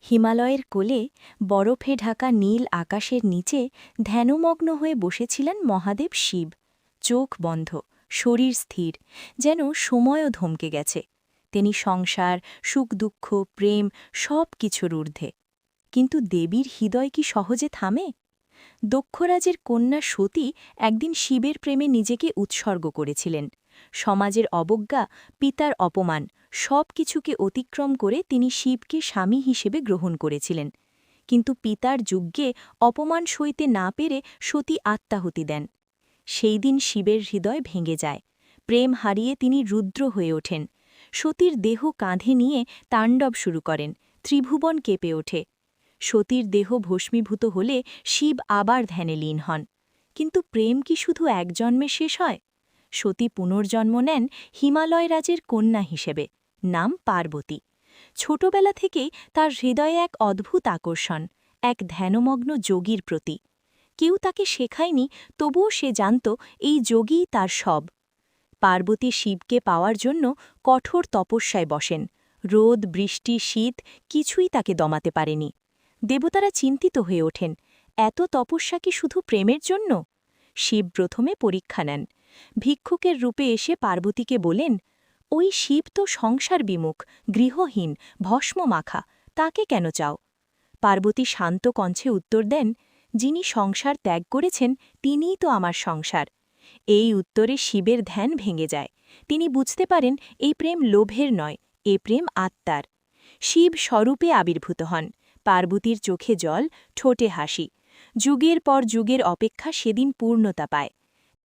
হিমালয়ের কোলে বরফে ঢাকা নীল আকাশের নিচে ধ্যানমগ্ন হয়ে বসেছিলেন মহাদেব শিব। চোখ বন্ধ, শরীর স্থির, যেন সময়ও ধমকে গেছে। তিনি সংসার, সুখ দুঃখ, প্রেম সব কিছুর ঊর্ধ্বে। কিন্তু দেবীর হৃদয় কি সহজে থামে? দক্ষরাজের কন্যা সতী একদিন শিবের প্রেমে নিজেকে উৎসর্গ করেছিলেন। সমাজের অবজ্ঞা, পিতার অপমান সব কিছুকে অতিক্রম করে তিনি শিবকে স্বামী হিসেবে গ্রহণ করেছিলেন। কিন্তু পিতার যজ্ঞে অপমান সইতে না পেরে সতী আত্মাহুতি দেন। সেই দিন শিবের হৃদয় ভেঙে যায়। প্রেম হারিয়ে তিনি রুদ্র হয়ে ওঠেন। সতীর দেহ কাঁধে নিয়ে তাণ্ডব শুরু করেন। ত্রিভুবন কেঁপে ওঠে। সতীর দেহ ভস্মীভূত হলে শিব আবার ধ্যানে লীন হন। কিন্তু প্রেম কি শুধু এক জন্মে শেষ হয়? সতী পুনর্জন্ম নেন হিমালয় রাজের কন্যা হিসেবে, নাম পার্বতী। ছোটবেলা থেকেই তার হৃদয়ে এক অদ্ভুত আকর্ষণ, এক ধ্যানমগ্ন যোগীর প্রতি। কেউ তাকে শেখায়নি, তবুও সে জানত এই যোগীই তার সব। পার্বতী শিবকে পাওয়ার জন্য কঠোর তপস্যায় বসেন। রোদ, বৃষ্টি, শীত কিছুই তাকে দমাতে পারেনি। দেবতারা চিন্তিত হয়ে ওঠেন, এত তপস্যা কি শুধু প্রেমের জন্য? শিব প্রথমে পরীক্ষা নেন। ভিক্ষুকের রূপে এসে পার্বতীকে বলেন, ওই শিব তো সংসার বিমুখ, গৃহহীন, ভস্ম মাখা, তাকে কেন চাও? পার্বতী শান্ত কণ্ঠে উত্তর দেন, যিনি সংসার ত্যাগ করেছেন তিনিই তো আমার সংসার। এই উত্তরে শিবের ধ্যান ভেঙে যায়। তিনি বুঝতে পারেন এই প্রেম লোভের নয়, এ প্রেম আত্মার। শিব স্বরূপে আবির্ভূত হন। পার্বতীর চোখে জল, ঠোঁটে হাসি। যুগের পর যুগের অপেক্ষা সেদিন পূর্ণতা পায়।